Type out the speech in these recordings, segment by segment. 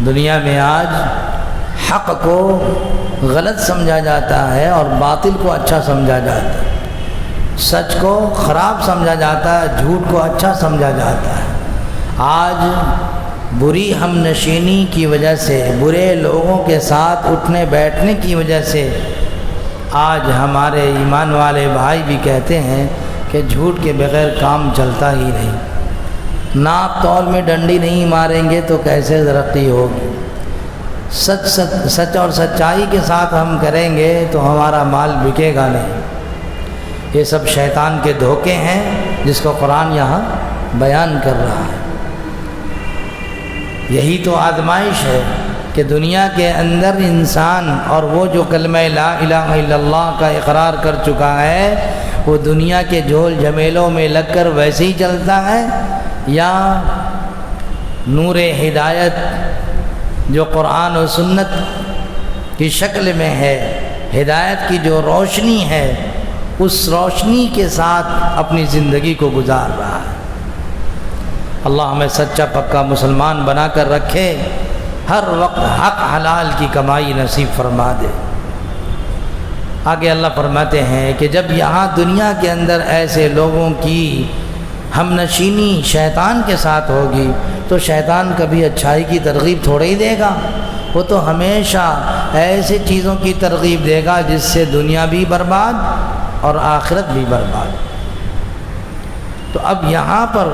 دنیا میں آج حق کو غلط سمجھا جاتا ہے اور باطل کو اچھا سمجھا جاتا ہے، سچ کو خراب سمجھا جاتا ہے، جھوٹ کو اچھا سمجھا جاتا ہے۔ آج بری ہم نشینی کی وجہ سے، برے لوگوں کے ساتھ اٹھنے بیٹھنے کی وجہ سے آج ہمارے ایمان والے بھائی بھی کہتے ہیں کہ جھوٹ کے بغیر کام چلتا ہی نہیں، ناپ تول میں ڈنڈی نہیں ماریں گے تو کیسے ترقی ہوگی، سچ اور سچائی کے ساتھ ہم کریں گے تو ہمارا مال بکے گا نہیں۔ یہ سب شیطان کے دھوکے ہیں جس کو قرآن یہاں بیان کر رہا ہے۔ یہی تو آزمائش ہے کہ دنیا کے اندر انسان اور وہ جو کلمہ لا الہ الا اللہ کا اقرار کر چکا ہے وہ دنیا کے جھول جھمیلوں میں لگ کر ویسے ہی چلتا ہے، یا نور ہدایت جو قرآن و سنت کی شکل میں ہے، ہدایت کی جو روشنی ہے، اس روشنی کے ساتھ اپنی زندگی کو گزار رہا ہے۔ اللہ ہمیں سچا پکا مسلمان بنا کر رکھے، ہر وقت حق حلال کی کمائی نصیب فرما دے۔ آگے اللہ فرماتے ہیں کہ جب یہاں دنیا کے اندر ایسے لوگوں کی ہم نشینی شیطان کے ساتھ ہوگی تو شیطان کبھی اچھائی کی ترغیب تھوڑے ہی دے گا، وہ تو ہمیشہ ایسے چیزوں کی ترغیب دے گا جس سے دنیا بھی برباد اور آخرت بھی برباد۔ تو اب یہاں پر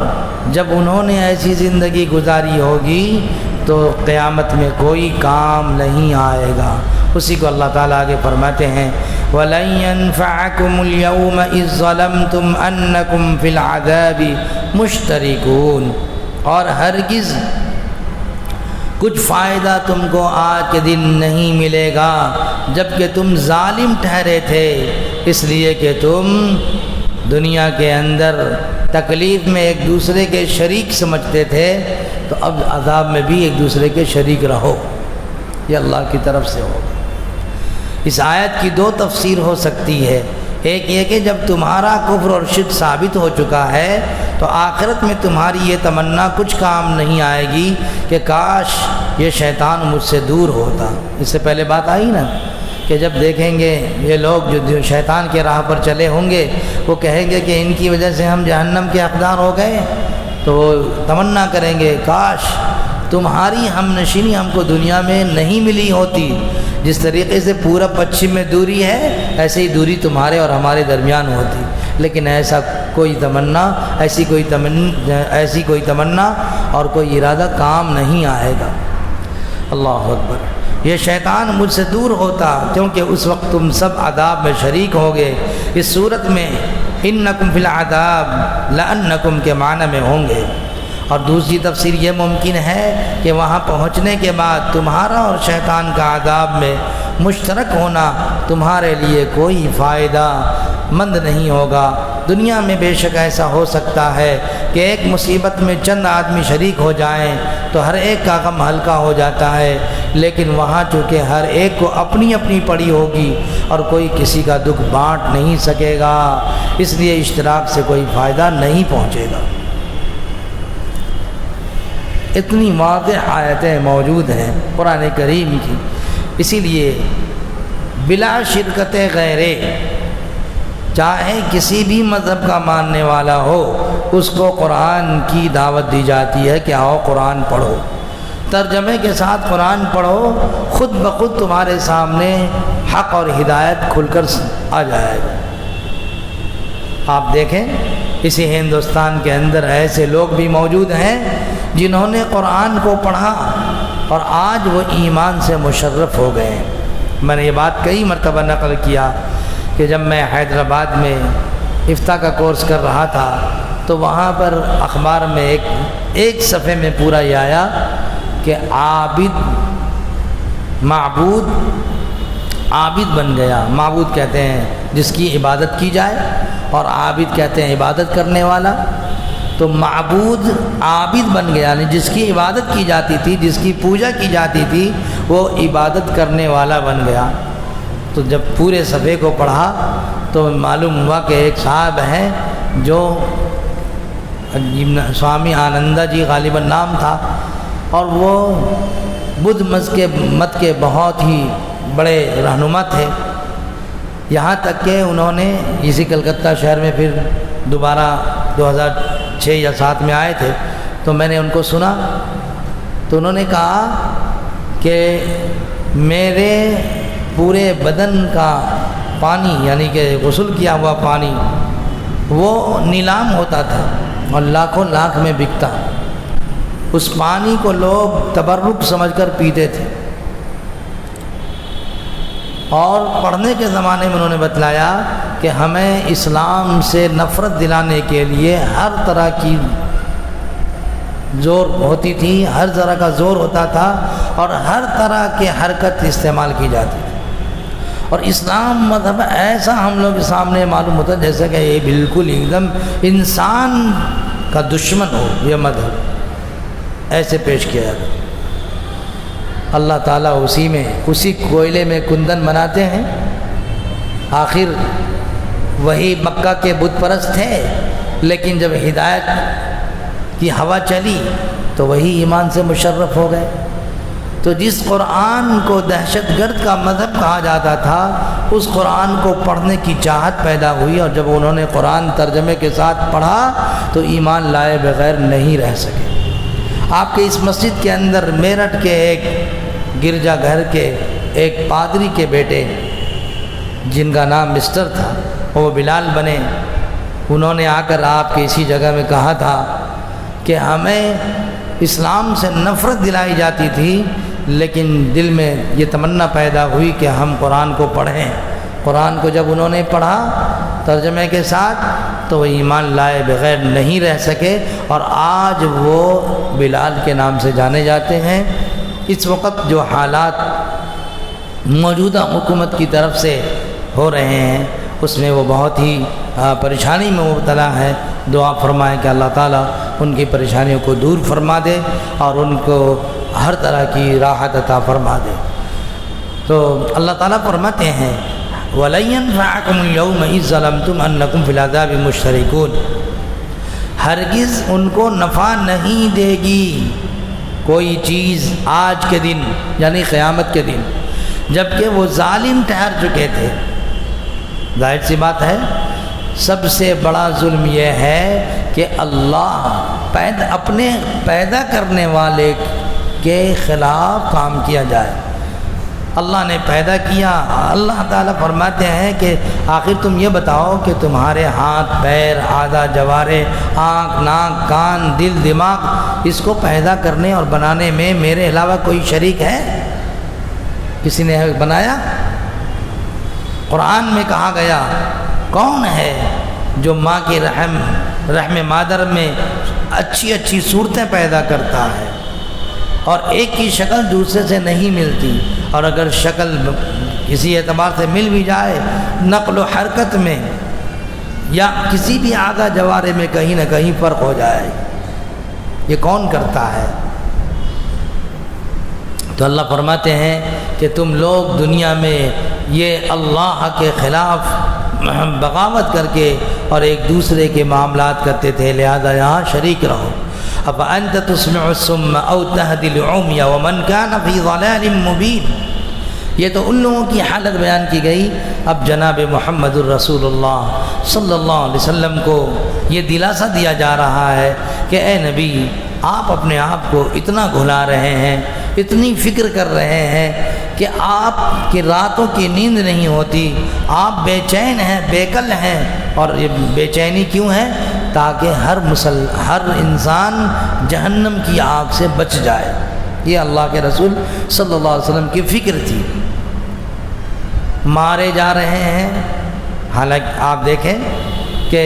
جب انہوں نے ایسی زندگی گزاری ہوگی تو قیامت میں کوئی کام نہیں آئے گا۔ اسی کو اللہ تعالیٰ آگے فرماتے ہیں وَلَن يَنفَعَكُمُ الْيَوْمَ إِذ ظَّلَمْتُمْ أَنَّكُمْ فِي الْعَذَابِ مُشْتَرِكُونَ، اور ہرگز کچھ فائدہ تم کو آج کے دن نہیں ملے گا جبکہ تم ظالم ٹھہرے تھے، اس لیے کہ تم دنیا کے اندر تکلیف میں ایک دوسرے کے شریک سمجھتے تھے، تو اب عذاب میں بھی ایک دوسرے کے شریک رہو، یہ اللہ کی طرف سے ہوگا۔ اس آیت کی دو تفسیر ہو سکتی ہے، ایک یہ کہ جب تمہارا کفر اور شرک ثابت ہو چکا ہے تو آخرت میں تمہاری یہ تمنا کچھ کام نہیں آئے گی کہ کاش یہ شیطان مجھ سے دور ہوتا۔ اس سے پہلے بات آئی نا کہ جب دیکھیں گے یہ لوگ جو شیطان کے راہ پر چلے ہوں گے وہ کہیں گے کہ ان کی وجہ سے ہم جہنم کے حقدار ہو گئے، تو وہ تمنا کریں گے کاش تمہاری ہم نشینی ہم کو دنیا میں نہیں ملی ہوتی، جس طریقے سے پورب پچھم میں دوری ہے ایسے ہی دوری تمہارے اور ہمارے درمیان ہوتی، لیکن ایسا کوئی تمنا ایسی کوئی تمنا اور کوئی ارادہ کام نہیں آئے گا۔ اللہ اکبر۔ یہ شیطان مجھ سے دور ہوتا کیونکہ اس وقت تم سب عذاب میں شریک ہوگے۔ اس صورت میں انکم فی العذاب لانکم کے معنی میں ہوں گے، اور دوسری تفسیر یہ ممکن ہے کہ وہاں پہنچنے کے بعد تمہارا اور شیطان کا عذاب میں مشترک ہونا تمہارے لیے کوئی فائدہ مند نہیں ہوگا۔ دنیا میں بے شک ایسا ہو سکتا ہے کہ ایک مصیبت میں چند آدمی شریک ہو جائیں تو ہر ایک کا غم ہلکا ہو جاتا ہے، لیکن وہاں چونکہ ہر ایک کو اپنی اپنی پڑی ہوگی اور کوئی کسی کا دکھ بانٹ نہیں سکے گا، اس لیے اشتراک سے کوئی فائدہ نہیں پہنچے گا۔ اتنی واضح آیتیں موجود ہیں قرآن کریم کی، اسی لیے بلا شرکت غیرے، چاہے کسی بھی مذہب کا ماننے والا ہو اس کو قرآن کی دعوت دی جاتی ہے کہ آؤ قرآن پڑھو، ترجمے کے ساتھ قرآن پڑھو، خود بخود تمہارے سامنے حق اور ہدایت کھل کر آ جائے گا۔ آپ دیکھیں اسی ہندوستان کے اندر ایسے لوگ بھی موجود ہیں جنہوں نے قرآن کو پڑھا اور آج وہ ایمان سے مشرف ہو گئے ہیں۔ میں نے یہ بات کئی مرتبہ نقل کیا کہ جب میں حیدرآباد میں افتاء کا کورس کر رہا تھا تو وہاں پر اخبار میں ایک صفحے میں پورا یہ آیا کہ معبود بن گیا۔ معبود کہتے ہیں جس کی عبادت کی جائے اور عابد کہتے ہیں عبادت کرنے والا، تو معبود عابد بن گیا، یعنی جس کی عبادت کی جاتی تھی، جس کی پوجا کی جاتی تھی، وہ عبادت کرنے والا بن گیا۔ تو جب پورے صفحے کو پڑھا تو معلوم ہوا کہ ایک صاحب ہیں جو سوامی آنندہ جی غالباً نام تھا، اور وہ بدھ مت کے بہت ہی بڑے رہنما تھے، یہاں تک کہ انہوں نے اسی کلکتہ شہر میں پھر دوبارہ 2006 یا 2007 میں آئے تھے، تو میں نے ان کو سنا تو انہوں نے کہا کہ میرے پورے بدن کا پانی یعنی کہ غسل کیا ہوا پانی وہ نیلام ہوتا تھا اور لاکھوں لاکھ میں بکتا، اس پانی کو لوگ تبرک سمجھ کر پیتے تھے، اور پڑھنے کے زمانے میں انہوں نے بتلایا کہ ہمیں اسلام سے نفرت دلانے کے لیے ہر طرح کی زور ہوتی تھی، ہر طرح کا زور ہوتا تھا اور ہر طرح کے حرکت استعمال کی جاتی تھی، اور اسلام مذہب ایسا ہم لوگ کے سامنے معلوم ہوتا جیسا کہ یہ بالکل ایک دم انسان کا دشمن ہو، یہ مذہب ایسے پیش کیا جاتا۔ اللہ تعالیٰ اسی کوئلے میں کندن بناتے ہیں۔ آخر وہی مکہ کے بت پرست تھے، لیکن جب ہدایت کی ہوا چلی تو وہی ایمان سے مشرف ہو گئے۔ تو جس قرآن کو دہشت گرد کا مذہب کہا جاتا تھا، اس قرآن کو پڑھنے کی چاہت پیدا ہوئی، اور جب انہوں نے قرآن ترجمے کے ساتھ پڑھا تو ایمان لائے بغیر نہیں رہ سکے۔ آپ کے اس مسجد کے اندر میرٹھ کے ایک گرجا گھر کے ایک پادری کے بیٹے جن کا نام مسٹر تھا، وہ بلال بنے، انہوں نے آ کر آپ کے اسی جگہ میں کہا تھا کہ ہمیں اسلام سے نفرت دلائی جاتی تھی، لیکن دل میں یہ تمنا پیدا ہوئی کہ ہم قرآن کو پڑھیں۔ قرآن کو جب انہوں نے پڑھا ترجمے کے ساتھ تو وہ ایمان لائے بغیر نہیں رہ سکے، اور آج وہ بلال کے نام سے جانے جاتے ہیں۔ اس وقت جو حالات موجودہ حکومت کی طرف سے ہو رہے ہیں اس میں وہ بہت ہی پریشانی میں مبتلا ہے۔ دعا فرمائیں کہ اللہ تعالیٰ ان کی پریشانیوں کو دور فرما دے اور ان کو ہر طرح کی راحت عطا فرما دے۔ تو اللہ تعالیٰ فرماتے ہیں وَلَن يَنفَعَكُمُ الْيَوْمَ إِذ ظَّلَمْتُمْ أَنَّكُمْ فِي الْعَذَابِ مُشْتَرِكُونَ، ہرگز ان کو نفع نہیں دے گی کوئی چیز آج کے دن یعنی قیامت کے دن، جبکہ وہ ظالم ٹھہر چکے تھے۔ ظاہر سی بات ہے، سب سے بڑا ظلم یہ ہے کہ اللہ اپنے پیدا کرنے والے کے خلاف کام کیا جائے۔ اللہ نے پیدا کیا، اللہ تعالیٰ فرماتے ہیں کہ آخر تم یہ بتاؤ کہ تمہارے ہاتھ پیر اعضاء جوارح آنکھ ناک کان دل دماغ اس کو پیدا کرنے اور بنانے میں میرے علاوہ کوئی شریک ہے؟ کسی نے بنایا؟ قرآن میں کہا گیا کون ہے جو ماں کی رحم مادر میں اچھی اچھی صورتیں پیدا کرتا ہے اور ایک کی شکل دوسرے سے نہیں ملتی، اور اگر شکل کسی اعتبار سے مل بھی جائے نقل و حرکت میں یا کسی بھی اعضاء جوارح میں کہیں نہ کہیں فرق ہو جائے، یہ کون کرتا ہے؟ تو اللہ فرماتے ہیں کہ تم لوگ دنیا میں یہ اللہ کے خلاف بغاوت کر کے اور ایک دوسرے کے معاملات کرتے تھے، لہذا یہاں شریک رہو۔ أَفَأَنْتَ تُسْمِعُ الصُّمَّ أَوْ تَهْدِي الْعُمْيَ وَمَنْ كَانَ فِي ضَلَالٍ مُّبِينٍ۔ یہ تو ان لوگوں کی حالت بیان کی گئی۔ اب جناب محمد الرسول اللہ صلی اللہ علیہ وسلم کو یہ دلاسا دیا جا رہا ہے کہ اے نبی، آپ اپنے آپ کو اتنا گھلا رہے ہیں، اتنی فکر کر رہے ہیں کہ آپ کی راتوں کی نیند نہیں ہوتی، آپ بے چین ہیں، بے کل ہیں، اور یہ بے چینی کیوں ہے؟ تاکہ ہر انسان جہنم کی آگ سے بچ جائے۔ یہ اللہ کے رسول صلی اللہ علیہ وسلم کی فکر تھی۔ مارے جا رہے ہیں، حالانکہ آپ دیکھیں کہ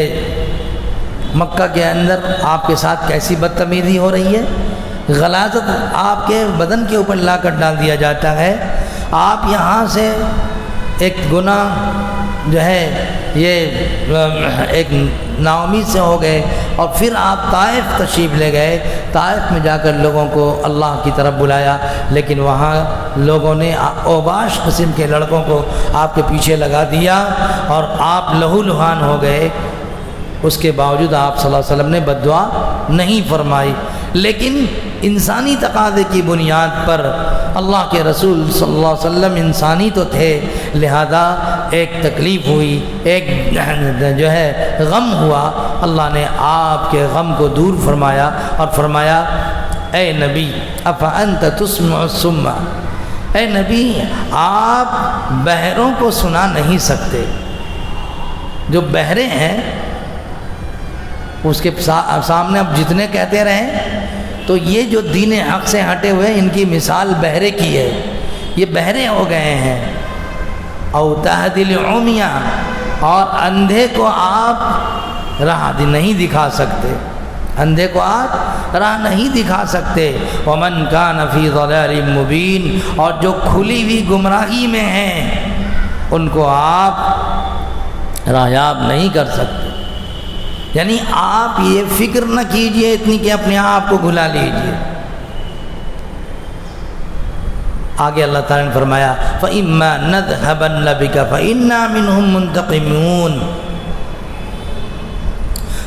مکہ کے اندر آپ کے ساتھ کیسی بدتمیزی ہو رہی ہے، غلاظت آپ کے بدن کے اوپر لا کر ڈال دیا جاتا ہے۔ آپ یہاں سے ایک گناہ جو ہے یہ ایک ناامید سے ہو گئے، اور پھر آپ طائف تشریف لے گئے، طائف میں جا کر لوگوں کو اللہ کی طرف بلایا، لیکن وہاں لوگوں نے اوباش قسم کے لڑکوں کو آپ کے پیچھے لگا دیا اور آپ لہو لہان ہو گئے۔ اس کے باوجود آپ صلی اللہ علیہ وسلم نے بد دعا نہیں فرمائی، لیکن انسانی تقاضے کی بنیاد پر اللہ کے رسول صلی اللہ علیہ وسلم انسانی تو تھے، لہذا ایک تکلیف ہوئی، ایک جو ہے غم ہوا، اللہ نے آپ کے غم کو دور فرمایا اور فرمایا اے نبی افانت تسمع الصم، اے نبی آپ بہروں کو سنا نہیں سکتے؟ جو بہرے ہیں اس کے سامنے اب جتنے کہتے رہیں تو یہ جو دین حق سے ہٹے ہوئے ان کی مثال بہرے کی ہے، یہ بہرے ہو گئے ہیں۔ او تہدی العمی، اور اندھے کو آپ راہ نہیں دکھا سکتے، اندھے کو آپ راہ نہیں دکھا سکتے۔ ومن کان فی ضلال مبین، اور جو کھلی ہوئی گمراہی میں ہیں ان کو آپ راہیاب نہیں کر سکتے۔ یعنی آپ یہ فکر نہ کیجئے اتنی کہ اپنے آپ کو بھلا لیجئے۔ آگے اللہ تعالیٰ نے فرمایا فَإِمَّا نَذْهَبَنَّ بِكَ فَإِنَّا مِنْهُمْ مُنْتَقِمُونَ،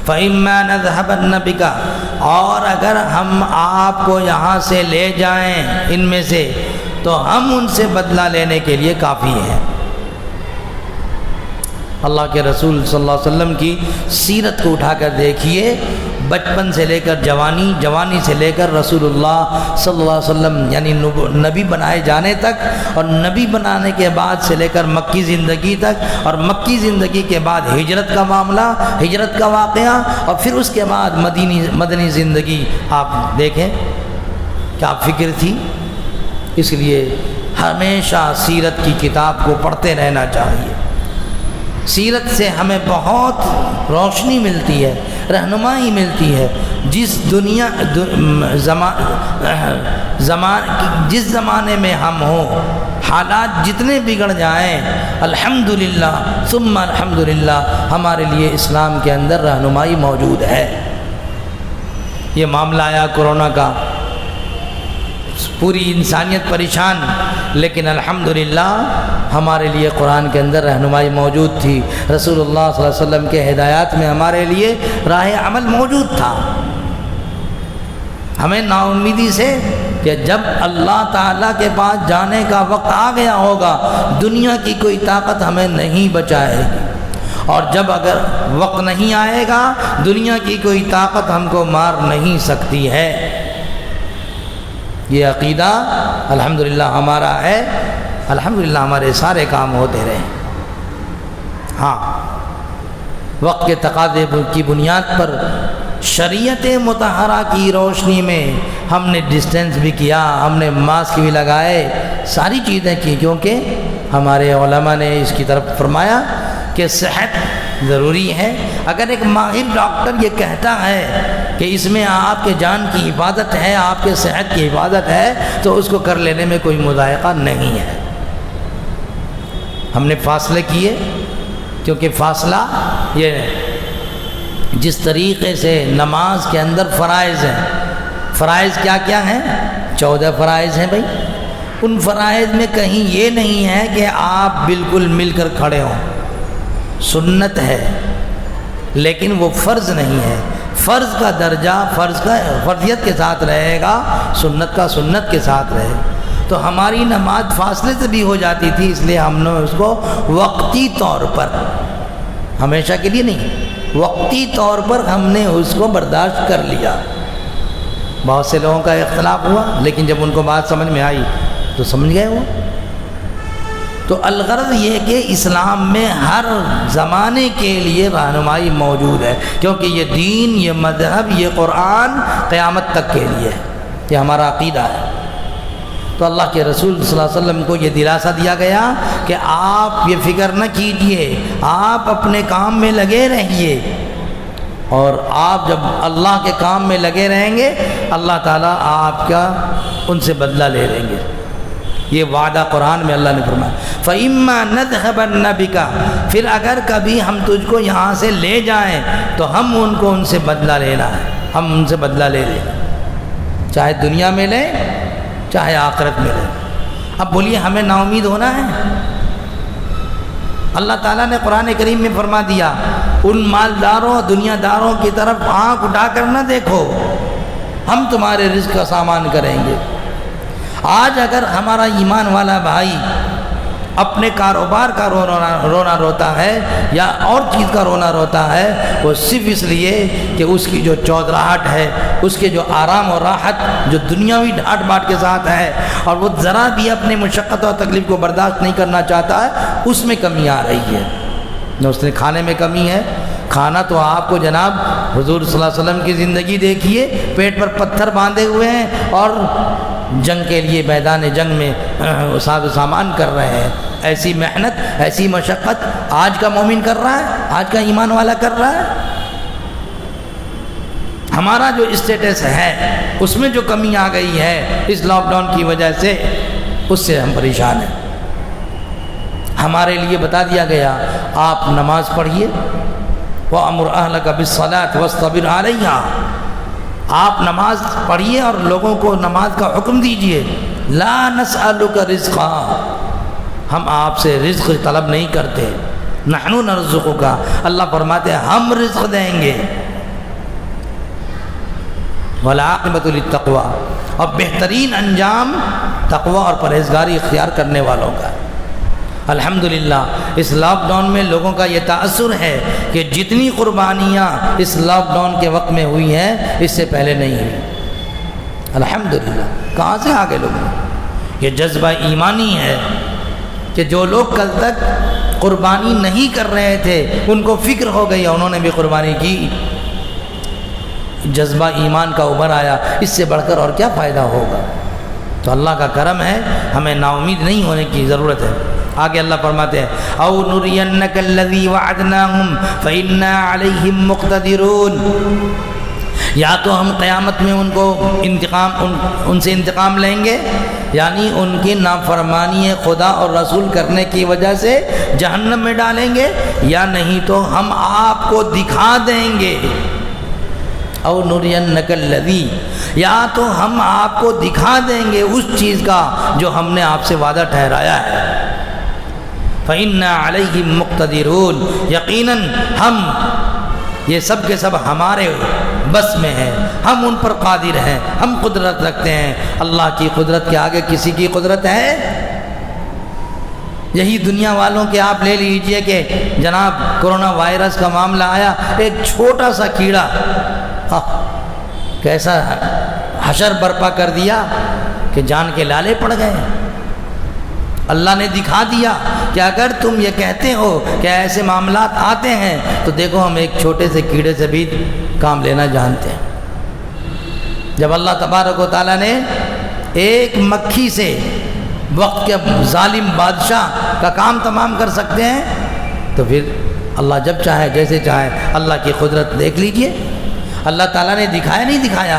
فَإِمَّا نَذْهَبَنَّ بِكَ، اور اگر ہم آپ کو یہاں سے لے جائیں ان میں سے تو ہم ان سے بدلہ لینے کے لیے کافی ہیں۔ اللہ کے رسول صلی اللہ علیہ وسلم کی سیرت کو اٹھا کر دیکھیے، بچپن سے لے کر جوانی، جوانی سے لے کر رسول اللہ صلی اللہ علیہ وسلم یعنی نبی بنائے جانے تک، اور نبی بنانے کے بعد سے لے کر مکی زندگی تک، اور مکی زندگی کے بعد ہجرت کا معاملہ، ہجرت کا واقعہ، اور پھر اس کے بعد مدنی زندگی آپ دیکھیں کیا فکر تھی۔ اس لیے ہمیشہ سیرت کی کتاب کو پڑھتے رہنا چاہیے۔ سیرت سے ہمیں بہت روشنی ملتی ہے، رہنمائی ملتی ہے۔ جس جس زمانے میں ہم ہوں، حالات جتنے بگڑ جائیں، الحمدللہ ثم الحمدللہ ہمارے لیے اسلام کے اندر رہنمائی موجود ہے۔ یہ معاملہ آیا کرونا کا، پوری انسانیت پریشان، لیکن الحمدللہ ہمارے لیے قرآن کے اندر رہنمائی موجود تھی، رسول اللہ صلی اللہ علیہ وسلم کے ہدایات میں ہمارے لیے راہ عمل موجود تھا۔ ہمیں نا امیدی سے کہ جب اللہ تعالیٰ کے پاس جانے کا وقت آ گیا ہوگا، دنیا کی کوئی طاقت ہمیں نہیں بچائے گی، اور جب اگر وقت نہیں آئے گا دنیا کی کوئی طاقت ہم کو مار نہیں سکتی ہے۔ یہ عقیدہ الحمدللہ ہمارا ہے، الحمدللہ ہمارے سارے کام ہوتے رہے۔ ہاں، وقت کے تقاضے کی بنیاد پر شریعت مطہرہ کی روشنی میں ہم نے ڈسٹینس بھی کیا، ہم نے ماسک بھی لگائے، ساری چیزیں کی، کیونکہ ہمارے علماء نے اس کی طرف فرمایا کہ صحت ضروری ہے۔ اگر ایک ماہر ڈاکٹر یہ کہتا ہے کہ اس میں آپ کے جان کی حفاظت ہے، آپ کے صحت کی حفاظت ہے، تو اس کو کر لینے میں کوئی مضائقہ نہیں ہے۔ ہم نے فاصلے کیے، کیونکہ فاصلہ یہ جس طریقے سے نماز کے اندر فرائض ہیں، فرائض کیا کیا ہیں؟ 14 فرائض ہیں بھائی۔ ان فرائض میں کہیں یہ نہیں ہے کہ آپ بالکل مل کر کھڑے ہوں، سنت ہے لیکن وہ فرض نہیں ہے۔ فرض کا درجہ فرض کا فرضیت کے ساتھ رہے گا، سنت کا سنت کے ساتھ رہے گا۔ تو ہماری نماز فاصلے سے بھی ہو جاتی تھی، اس لیے ہم نے اس کو وقتی طور پر، ہمیشہ کے لیے نہیں، وقتی طور پر ہم نے اس کو برداشت کر لیا۔ بہت سے لوگوں کا اختلاف ہوا، لیکن جب ان کو بات سمجھ میں آئی تو سمجھ گئے وہ۔ تو الغرض یہ کہ اسلام میں ہر زمانے کے لیے رہنمائی موجود ہے، کیونکہ یہ دین، یہ مذہب، یہ قرآن قیامت تک کے لیے ہے، یہ ہمارا عقیدہ ہے۔ تو اللہ کے رسول صلی اللہ علیہ وسلم کو یہ دلاسا دیا گیا کہ آپ یہ فکر نہ کیجئے، آپ اپنے کام میں لگے رہیے، اور آپ جب اللہ کے کام میں لگے رہیں گے اللہ تعالیٰ آپ کا ان سے بدلہ لے لیں گے۔ یہ وعدہ قرآن میں اللہ نے فرمایا فَإِمَّا نَذْهَبَنَّ بِكَ، پھر اگر کبھی ہم تجھ کو یہاں سے لے جائیں تو ہم ان کو ان سے بدلہ لینا ہے، ہم ان سے بدلہ لے لیں، چاہے دنیا میں لیں چاہے آخرت میں لیں۔ اب بولیے ہمیں نا امید ہونا ہے؟ اللہ تعالیٰ نے قرآن کریم میں فرما دیا ان مالداروں دنیا داروں کی طرف آنکھ اٹھا کر نہ دیکھو، ہم تمہارے رزق کا سامان کریں گے۔ آج اگر ہمارا ایمان والا بھائی اپنے کاروبار کا رونا روتا ہے یا اور چیز کا رونا روتا ہے، وہ صرف اس لیے کہ اس کی جو چودراہٹ ہے، اس کے جو آرام اور راحت جو دنیاوی ڈھاٹ باٹ کے ساتھ ہے، اور وہ ذرا بھی اپنے مشقت اور تکلیف کو برداشت نہیں کرنا چاہتا ہے، اس میں کمی آ رہی ہے۔ نہ اس نے کھانے میں کمی ہے، کھانا تو آپ کو جناب حضور صلی اللہ علیہ وسلم کی زندگی دیکھیے، پیٹ پر پتھر باندھے ہوئے ہیں اور جنگ کے لیے میدان جنگ میں ساز و سامان کر رہے ہیں۔ ایسی محنت، ایسی مشقت آج کا مومن کر رہا ہے، آج کا ایمان والا کر رہا ہے۔ ہمارا جو اسٹیٹس ہے اس میں جو کمی آ گئی ہے اس لاک ڈاؤن کی وجہ سے، اس سے ہم پریشان ہیں۔ ہمارے لیے بتا دیا گیا آپ نماز پڑھیے، وَأَمُرْ أَهْلَكَ بِالصَّلَاةِ وَاصْطَبِرْ عَلَيْهَا، آپ نماز پڑھیے اور لوگوں کو نماز کا حکم دیجئے۔ لَا نَسْأَلُكَ رِزْقًا، ہم آپ سے رزق طلب نہیں کرتے، نحن نرزقك، اللہ فرماتے ہیں ہم رزق دیں گے۔ وَالْعَاقِبَةُ لِلتَّقْوَىٰ، اور بہترین انجام تقوی اور پرہیزگاری اختیار کرنے والوں کا۔ الحمدللہ اس لاک ڈاؤن میں لوگوں کا یہ تأثر ہے کہ جتنی قربانیاں اس لاک ڈاؤن کے وقت میں ہوئی ہیں اس سے پہلے نہیں ہوئی۔ الحمدللہ کہاں سے آگے لوگ؟ یہ جذبہ ایمانی ہے کہ جو لوگ کل تک قربانی نہیں کر رہے تھے ان کو فکر ہو گئی، انہوں نے بھی قربانی کی۔ جذبہ ایمان کا ابھر آیا، اس سے بڑھ کر اور کیا فائدہ ہوگا؟ تو اللہ کا کرم ہے، ہمیں نا امید نہیں ہونے کی ضرورت ہے۔ آگے اللہ فرماتے ہیں او نرینک الذی وعدناہم فإنا علیہم مقتدرون، یا تو ہم قیامت میں ان کو ان سے انتقام لیں گے، یعنی ان کی نافرمانی خدا اور رسول کرنے کی وجہ سے جہنم میں ڈالیں گے، یا نہیں تو ہم آپ کو دکھا دیں گے۔ او نرینک الذی، یا تو ہم آپ کو دکھا دیں گے اس چیز کا جو ہم نے آپ سے وعدہ ٹھہرایا ہے۔ فإنا علیہم مقتدرون، یقیناً ہم یہ سب کے سب ہمارے بس میں ہیں، ہم ان پر قادر ہیں، ہم قدرت رکھتے ہیں۔ اللہ کی قدرت کے آگے کسی کی قدرت ہے؟ یہی دنیا والوں کے آپ لے لیجئے کہ جناب کرونا وائرس کا معاملہ آیا، ایک چھوٹا سا کیڑا کیسا حشر برپا کر دیا کہ جان کے لالے پڑ گئے۔ اللہ نے دکھا دیا کہ اگر تم یہ کہتے ہو کہ ایسے معاملات آتے ہیں تو دیکھو ہم ایک چھوٹے سے کیڑے سے بھی کام لینا جانتے ہیں۔ جب اللہ تبارک و تعالیٰ نے ایک مکھی سے وقت کے ظالم بادشاہ کا کام تمام کر سکتے ہیں تو پھر اللہ جب چاہے جیسے چاہے، اللہ کی قدرت دیکھ لیجئے۔ اللہ تعالیٰ نے دکھایا نہیں دکھایا؟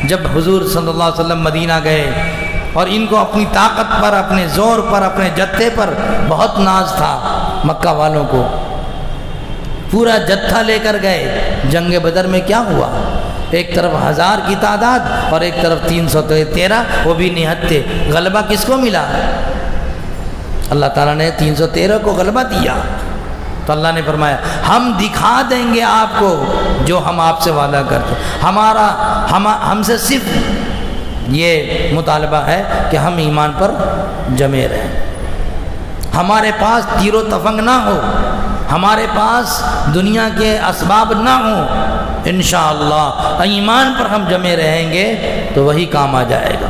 جب حضور صلی اللہ علیہ وسلم مدینہ گئے اور ان کو اپنی طاقت پر، اپنے زور پر، اپنے جتھے پر بہت ناز تھا، مکہ والوں کو پورا جتھا لے کر گئے۔ جنگ بدر میں کیا ہوا؟ ایک طرف 1000 کی تعداد اور ایک طرف 313، وہ بھی نہتے۔ غلبہ کس کو ملا؟ اللہ تعالیٰ نے 313 کو غلبہ دیا۔ تو اللہ نے فرمایا ہم دکھا دیں گے آپ کو جو ہم آپ سے وعدہ کرتے۔ ہم سے صرف یہ مطالبہ ہے کہ ہم ایمان پر جمے رہیں، ہمارے پاس تیر و تفنگ نہ ہو، ہمارے پاس دنیا کے اسباب نہ ہوں، انشاءاللہ ایمان پر ہم جمے رہیں گے تو وہی کام آ جائے گا۔